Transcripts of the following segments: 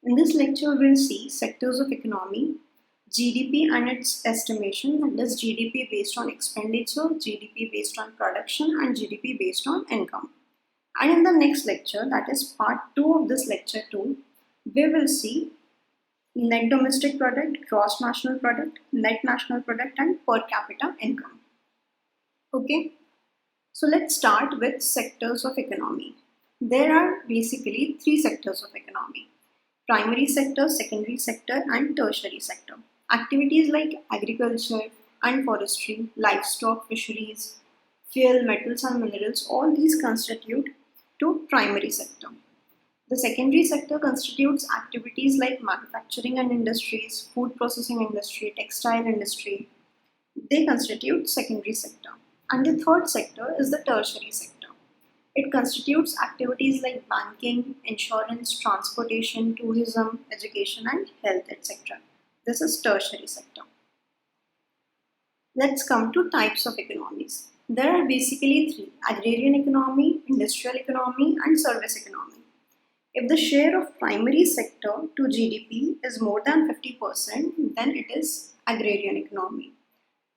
In this lecture, we'll see sectors of economy, GDP and its estimation, that is GDP based on expenditure, GDP based on production, and GDP based on income. And in the next lecture, that is part 2 of this lecture 2, we will see net domestic product, gross national product, net national product, and per capita income. Okay, so let's start with sectors of economy. There are basically 3 sectors of economy: primary sector, secondary sector, and tertiary sector. Activities like agriculture and forestry, livestock, fisheries, fuel, metals and minerals, all these constitute to primary sector. The secondary sector constitutes activities like manufacturing and industries, food processing industry, textile industry. They constitute secondary sector. And the third sector is the tertiary sector. It constitutes activities like banking, insurance, transportation, tourism, education and health, etc. This is tertiary sector. Let's come to types of economies. There are basically 3: agrarian economy, industrial economy and service economy. If the share of primary sector to GDP is more than 50%, then it is agrarian economy.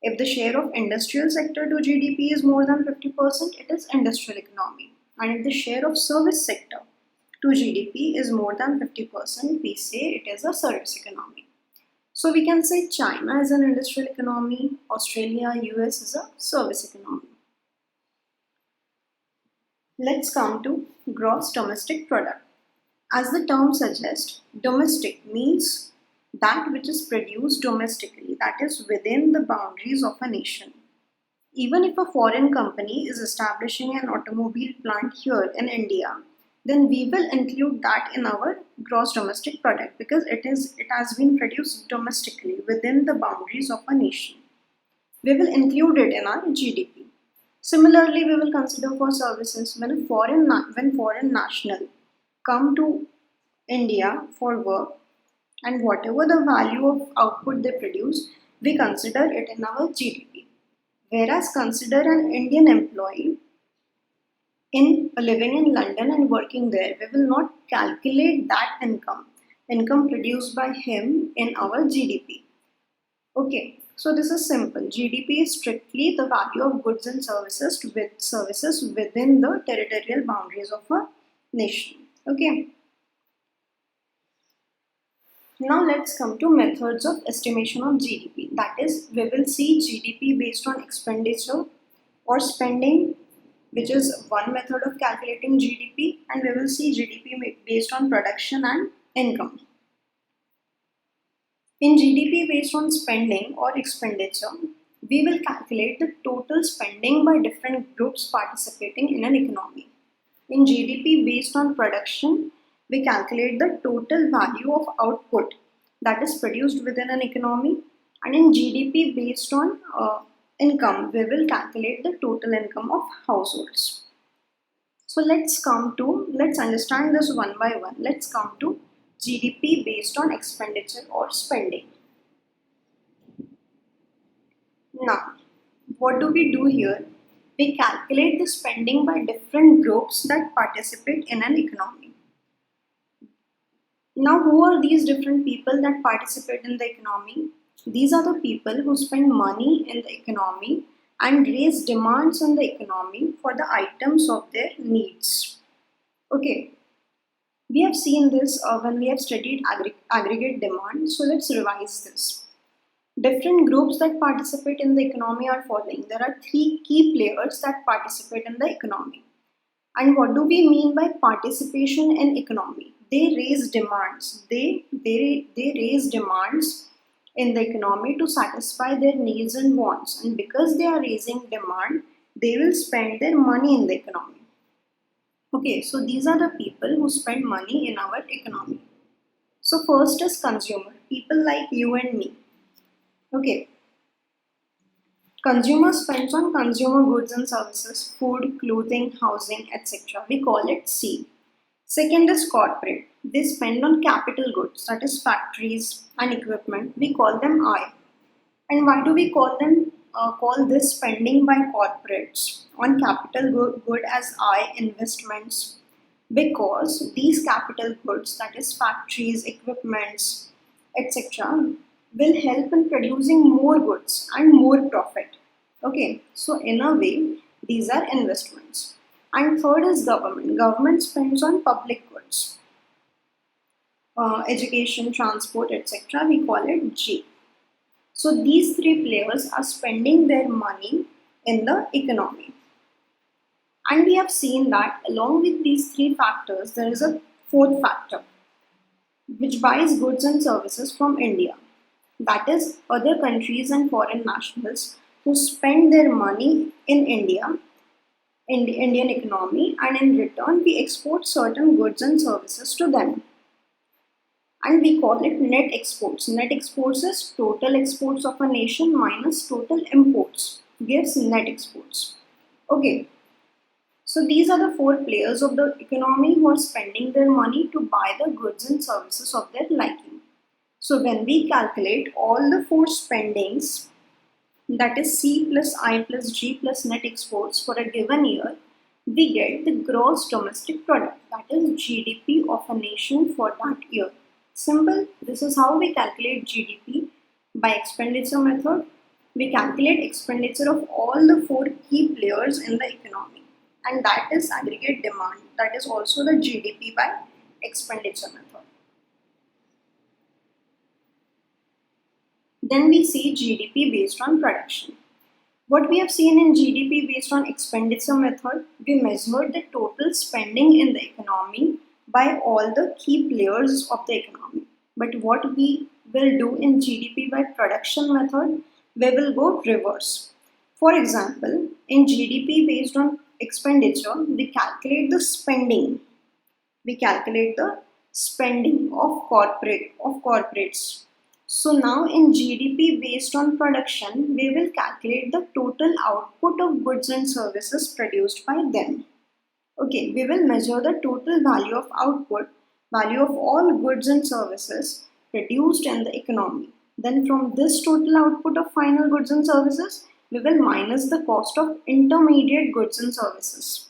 If the share of industrial sector to GDP is more than 50%, it is industrial economy. And if the share of service sector to GDP is more than 50%, we say it is a service economy. So we can say China is an industrial economy, Australia, US is a service economy. Let's come to gross domestic product. As the term suggests, domestic means that which is produced domestically, that is within the boundaries of a nation. Even if a foreign company is establishing an automobile plant here in India, then we will include that in our gross domestic product because it has been produced domestically within the boundaries of a nation. We will include it in our GDP. Similarly, we will consider for services when foreign national come to India for work, and whatever the value of output they produce, we consider it in our GDP. Whereas consider an Indian employee living in London and working there, we will not calculate that income produced by him in our GDP. Okay, so this is simple. GDP is strictly the value of goods and services within the territorial boundaries of a nation. Okay. Now let's come to methods of estimation of GDP. That is, we will see GDP based on expenditure or spending, which is one method of calculating GDP, and we will see GDP based on production and income. In GDP based on spending or expenditure, we will calculate the total spending by different groups participating in an economy. In GDP based on production, we calculate the total value of output that is produced within an economy, and in GDP based on income, we will calculate the total income of households. So let's understand this one by one. Let's come to GDP based on expenditure or spending. Now, what do we do here? We calculate the spending by different groups that participate in an economy. Now, who are these different people that participate in the economy? These are the people who spend money in the economy and raise demands in the economy for the items of their needs. Okay, we have seen this when we have studied aggregate demand. So let's revise this. Different groups that participate in the economy are following. There are 3 key players that participate in the economy. And what do we mean by participation in economy? They raise demands. They raise demands in the economy to satisfy their needs and wants. And because they are raising demand, they will spend their money in the economy. Okay, so these are the people who spend money in our economy. So first is consumer, people like you and me. Okay, consumer spends on consumer goods and services, food, clothing, housing, etc. We call it C. Second is corporate. They spend on capital goods, that is factories and equipment. We call them I. And why do we call this spending by corporates on capital good as I, investments? because these capital goods, that is factories, equipments, etc., will help in producing more goods and more profit. Okay, so in a way, these are investments. And third is government. Government spends on public goods, education, transport, etc. We call it G. So these three players are spending their money in the economy. And we have seen that along with these three factors, there is a fourth factor which buys goods and services from India. That is, other countries and foreign nationals who spend their money in India, in the Indian economy, and in return, we export certain goods and services to them. And we call it net exports. Net exports is total exports of a nation minus total imports, gives net exports. Okay, so these are the four players of the economy who are spending their money to buy the goods and services of their liking. So when we calculate all the four spendings, that is C plus I plus G plus net exports for a given year, we get the gross domestic product, that is GDP of a nation for that year. Simple. This is how we calculate GDP by expenditure method. We calculate expenditure of all the four key players in the economy, and that is aggregate demand. That is also the GDP by expenditure method. Then we see GDP based on production. What we have seen in GDP based on expenditure method, we measured the total spending in the economy by all the key players of the economy. But what we will do in GDP by production method, we will go reverse. For example, in GDP based on expenditure, we calculate the spending. We calculate the spending of corporates. So now in GDP based on production, we will calculate the total output of goods and services produced by them. Okay, we will measure the total value of output, value of all goods and services produced in the economy. Then from this total output of final goods and services, we will minus the cost of intermediate goods and services.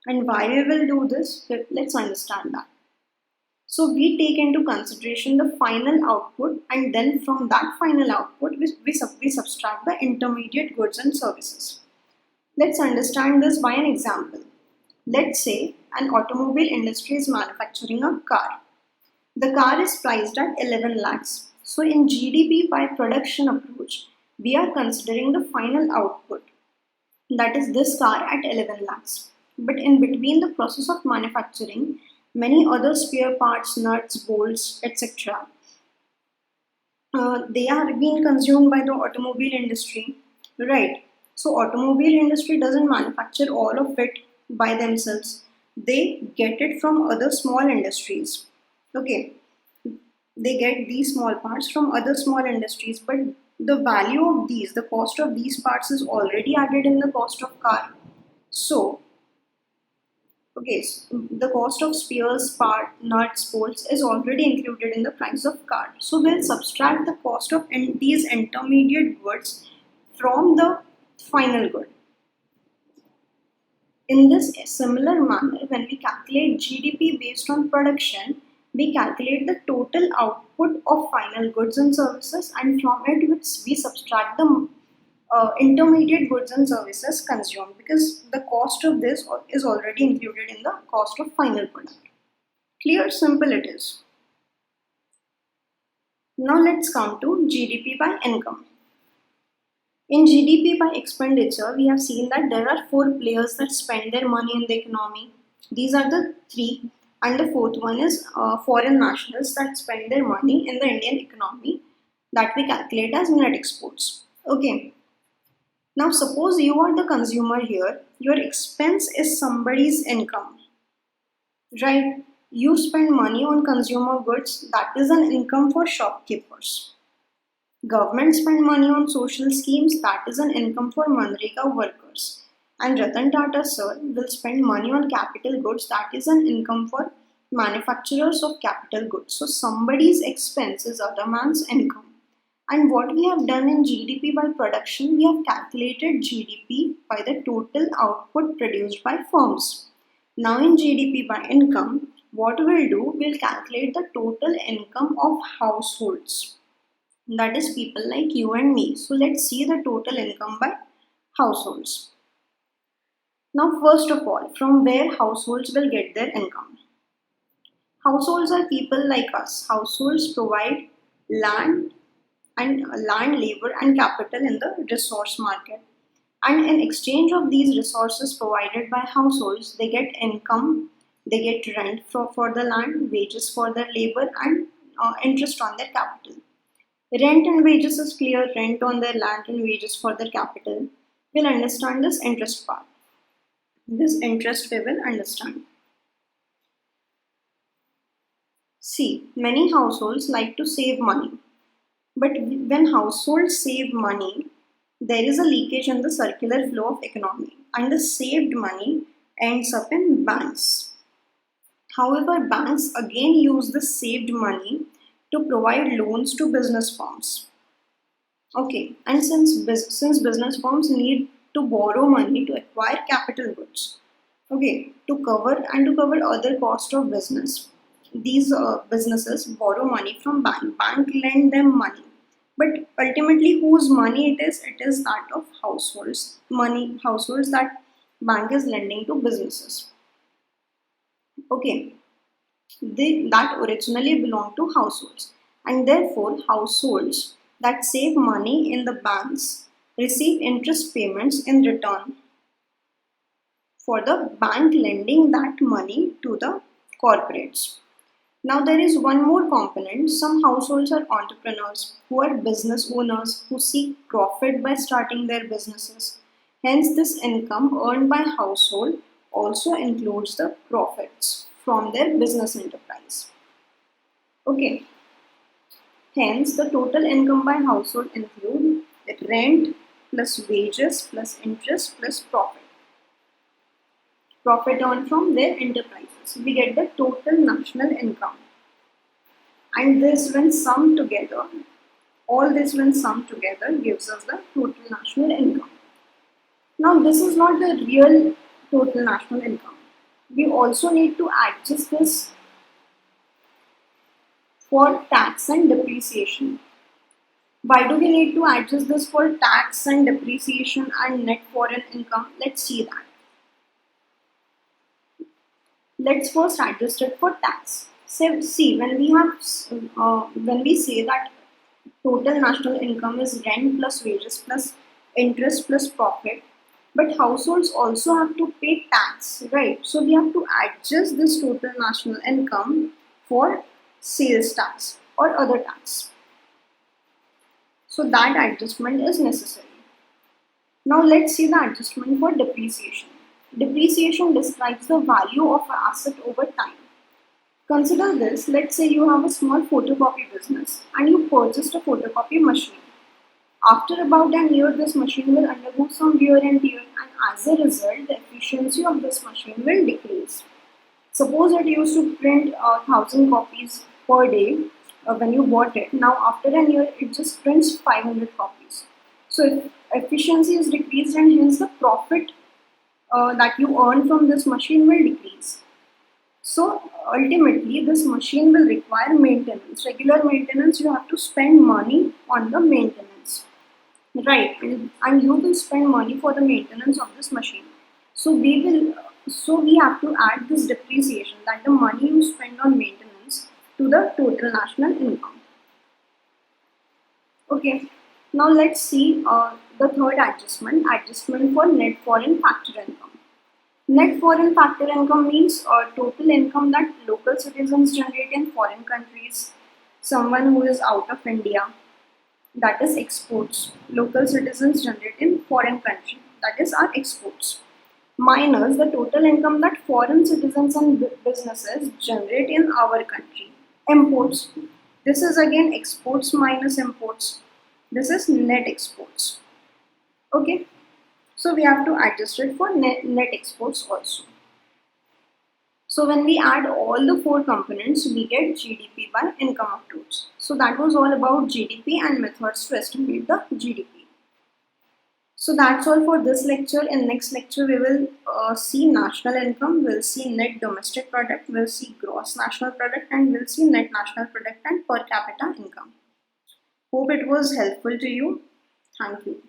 And why we will do this? Let's understand that. So we take into consideration the final output, and then from that final output, we subtract the intermediate goods and services. Let's understand this by an example. Let's say an automobile industry is manufacturing a car. The car is priced at 11 lakhs. So in GDP by production approach, we are considering the final output, that is this car at 11 lakhs. But in between the process of manufacturing, many other spare parts, nuts, bolts, etc., they are being consumed by the automobile industry, right? So automobile industry doesn't manufacture all of it by themselves. They get it from other small industries. Okay, they get these small parts from other small industries, but the value of these, the cost of these parts is already added in the cost of car. So okay, so the cost of spares, part, nuts, bolts is already included in the price of car. So we'll subtract the cost of these intermediate goods from the final good. In this similar manner, when we calculate GDP based on production, we calculate the total output of final goods and services, and from it we subtract the intermediate goods and services consumed, because the cost of this is already included in the cost of final product. Clear, simple it is. Now let's come to GDP by income. In GDP by expenditure, we have seen that there are four players that spend their money in the economy. These are the three, and the fourth one is foreign nationals that spend their money in the Indian economy, that we calculate as net exports. Okay. Now suppose you are the consumer here, your expense is somebody's income, right? You spend money on consumer goods, that is an income for shopkeepers. Government spend money on social schemes, that is an income for Manrega workers. And Ratan Tata sir will spend money on capital goods, that is an income for manufacturers of capital goods. So somebody's expense is other man's income. And what we have done in GDP by production, we have calculated GDP by the total output produced by firms. Now in GDP by income, what we'll do, we'll calculate the total income of households. That is people like you and me. So let's see the total income by households. Now first of all, from where households will get their income? Households are people like us. Households provide land land, labor and capital in the resource market. And in exchange of these resources provided by households, they get income, they get rent for the land, wages for their labor, and interest on their capital. Rent and wages is clear, rent on their land and wages for their capital. We'll understand this interest part. This interest we will understand. See, many households like to save money. But when households save money, there is a leakage in the circular flow of economy, and the saved money ends up in banks. However, banks again use the saved money to provide loans to business firms. Okay, and since business firms need to borrow money to acquire capital goods, okay, to cover other cost of business, these businesses borrow money from bank lend them money, but ultimately whose money it is that of households that bank is lending to businesses. Okay, that originally belong to households, and therefore households that save money in the banks receive interest payments in return for the bank lending that money to the corporates. Now there is one more component. Some households are entrepreneurs who are business owners who seek profit by starting their businesses. Hence this income earned by household also includes the profits from their business enterprise. Okay. Hence the total income by household include rent plus wages plus interest plus profit earned from their enterprises. We get the total national income. And this when summed together, all this when summed together gives us the total national income. Now this is not the real total national income. We also need to adjust this for tax and depreciation. Why do we need to adjust this for tax and depreciation and net foreign income? Let's see that. Let's first adjust it for tax. So see, when we say that total national income is rent plus wages plus interest plus profit, but households also have to pay tax, right? So we have to adjust this total national income for sales tax or other tax. So that adjustment is necessary. Now let's see the adjustment for depreciation. Depreciation describes the value of an asset over time. Consider this, let's say you have a small photocopy business and you purchased a photocopy machine. After about an year, this machine will undergo some wear and tear, and as a result, the efficiency of this machine will decrease. Suppose it used to print 1,000 copies per day when you bought it. Now after an year, it just prints 500 copies. So if efficiency is decreased, and hence the profit that you earn from this machine will decrease. So ultimately this machine will require maintenance, regular maintenance. You have to spend money on the maintenance, right? And you will spend money for the maintenance of this machine. So we have to add this depreciation, that the money you spend on maintenance, to the total national income. Okay, now let's see the third adjustment for net foreign factor income. Net foreign factor income means total income that local citizens generate in foreign countries. Someone who is out of India, that is exports. Local citizens generate in foreign country, that is our exports. Minus the total income that foreign citizens and businesses generate in our country. Imports. This is again exports minus imports. This is net exports. Okay. So we have to adjust it for net exports also. So when we add all the four components, we get GDP by income approach. So that was all about GDP and methods to estimate the GDP. So that's all for this lecture. In next lecture, we will see national income, we'll see net domestic product, we'll see gross national product, and we'll see net national product and per capita income. Hope it was helpful to you. Thank you.